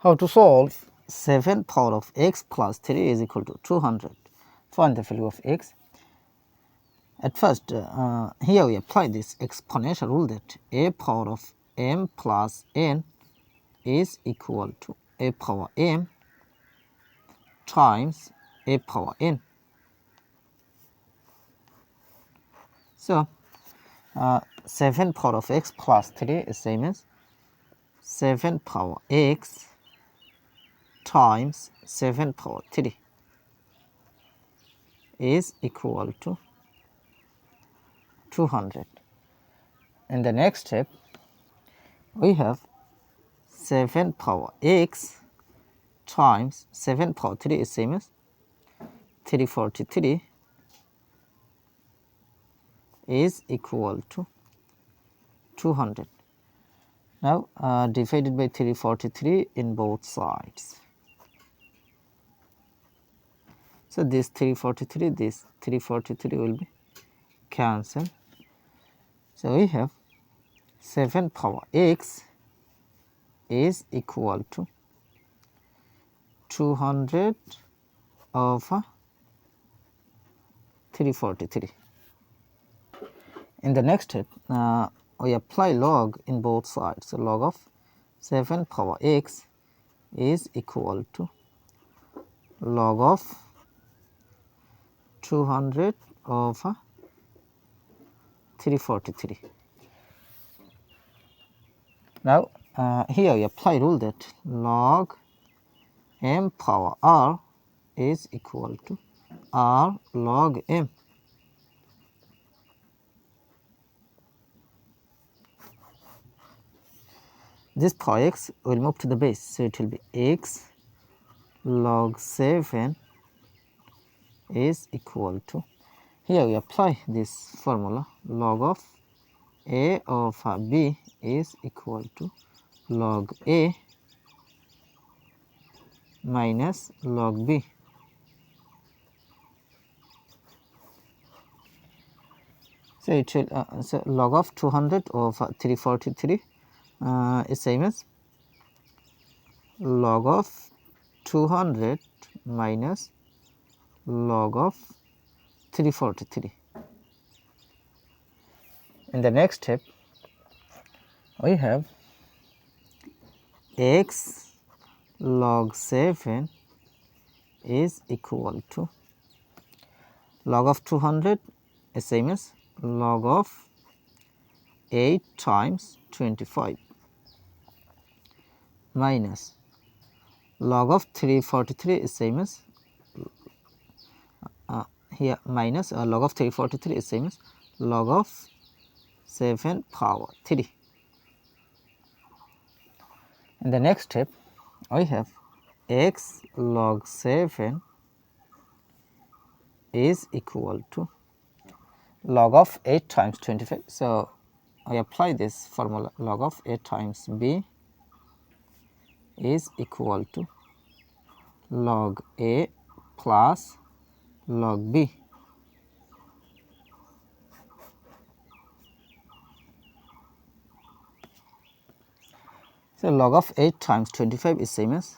How to solve 7 power of x plus 3 is equal to 200. Find the value of x. At first, here we apply this exponential rule that a power of m plus n is equal to a power m times a power n. So, 7 power of x plus 3 is same as 7 power x times 7 power 3 is equal to 200. In the next step, we have 7 power x times 7 power 3 is same as 343 is equal to 200. Now divided by 343 in both sides. So this 343 will be cancelled. So we have 7 power x is equal to 200 over 343. In the next step, we apply log in both sides. So log of 7 power x is equal to log of 200 over 343. Now here we apply rule that log m power r is equal to r log m. This power x will move to the base, so it will be x log 7 is equal to, here we apply this formula, log of a over b is equal to log a minus log b. So it will so log of 200 over 343 is same as log of 200 minus log of 343. In the next step, we have x log 7 is equal to log of 200 is same as log of 8 times 25 minus log of 343 is same as here minus log of 343 is same as log of 7 power 3. In the next step, we have x log 7 is equal to log of 8 times 25. So I apply this formula, log of 8 times b is equal to log a plus log b. So log of 8 times 25 is same as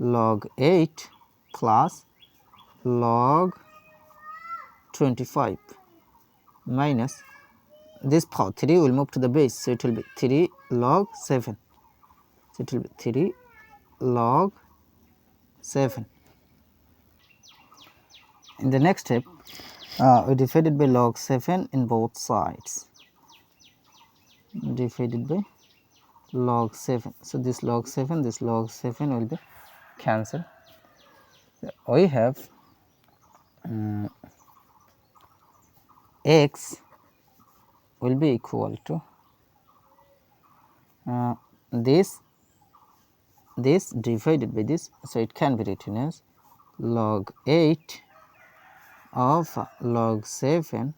log 8 plus log 25 minus this power 3 will move to the base, so it will be 3 log 7. So it will be 3 log 7. In the next step, we divided by log 7 in both sides. Divided by log 7. So this log 7 will be cancelled. So we have x will be equal to this divided by this, so it can be written as log 8 of log 7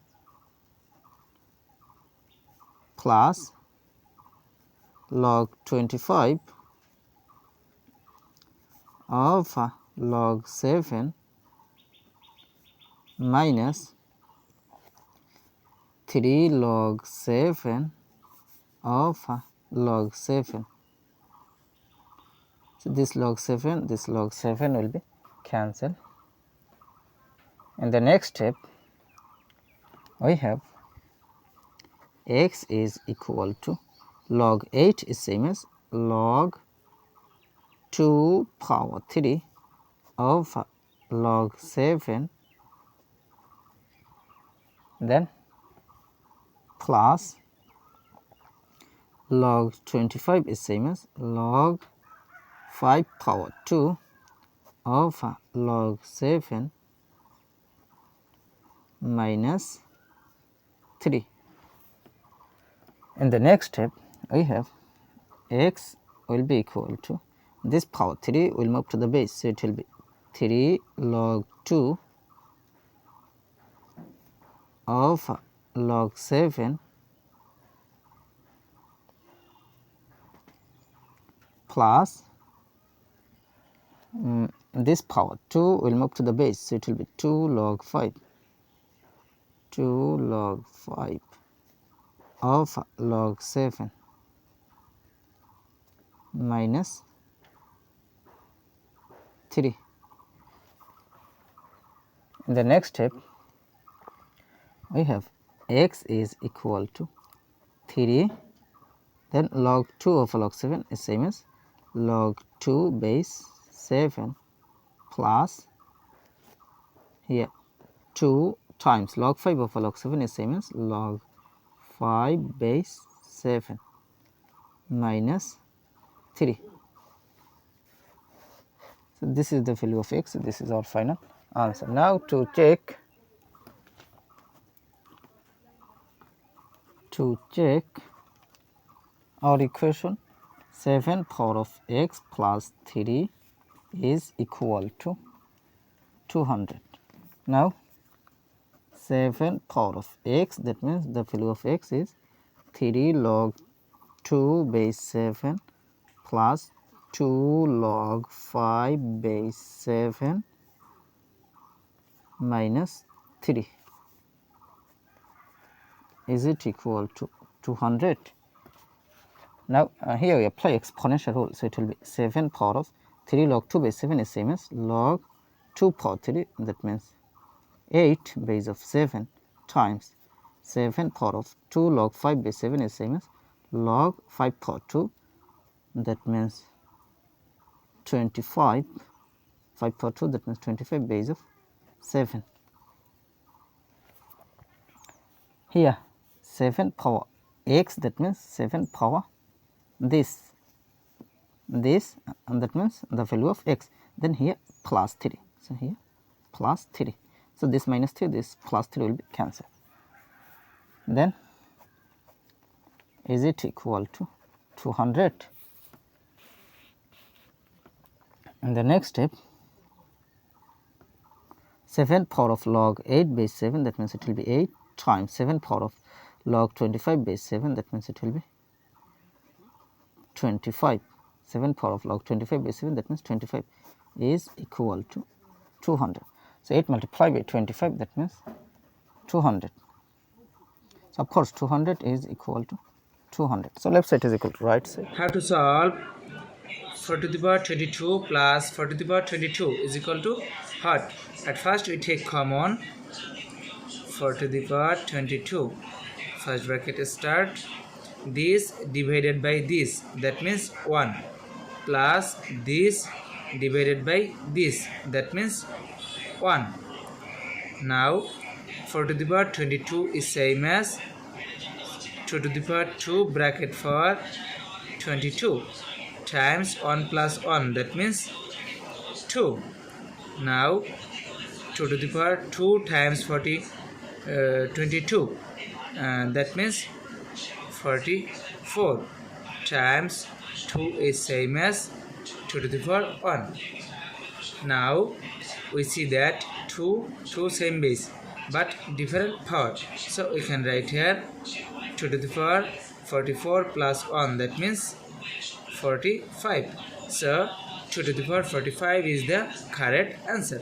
plus log 25 of log 7 minus 3 log 7 of log 7. So this log 7 will be cancelled. In the next step, we have x is equal to log 8 is same as log 2 power 3 of log 7, then plus log 25 is same as log 5 power 2 of log 7 minus 3. In the next step, we have x will be equal to this power 3 will move to the base, so it will be 3 log 2 of log 7 plus this power 2 will move to the base, so it will be 2 log 5 of log 7 minus 3. In the next step, we have x is equal to 3, then log 2 of log 7 is same as log 2 base 7 plus here 2 times log 5 of log 7 is same as log 5 base 7 minus 3. So this is the value of x. This is our final answer. Now to check our equation, 7 power of x plus 3 is equal to 200. Now 7 power of x, that means the value of x is 3 log 2 base 7 plus 2 log 5 base 7 minus 3. Is it equal to 200? Now here we apply exponential rule, so it will be 7 power of 3 log 2 base 7 is same as log 2 power 3, that means 8 base of 7 times 7 power of 2 log 5 base 7 is same as log 5 power 2, that means 25, 5 power 2, that means 25 base of 7. Here 7 power x, that means 7 power this, and that means the value of x, then here plus 3, so here plus 3, so this minus 3, this plus 3 will be cancelled. Then is it equal to 200? In the next step, 7 power of log 8 base 7, that means it will be 8 times 7 power of log 25 base 7, that means it will be 25. 7 power of log 25 base 7, that means 25 is equal to 200. So 8 multiplied by 25, that means 200. So of course 200 is equal to 200. So left side is equal to right side. How to solve 4 to the power 22 plus 4 to the power 22 is equal to what? At first we take common 4 to the power 22. First bracket start. This divided by this, that means 1, plus this divided by this, that means 1. Now 4 to the power 22 is same as 2 to the power 2 bracket for 22 times 1 plus 1, that means 2. Now 2 to the power 2 times 22, that means 44 times 2 is same as 2 to the power 1. Now we see that 2 same base but different power, so we can write here 2 to the power 44 plus 1, that means 45. So 2 to the power 45 is the correct answer.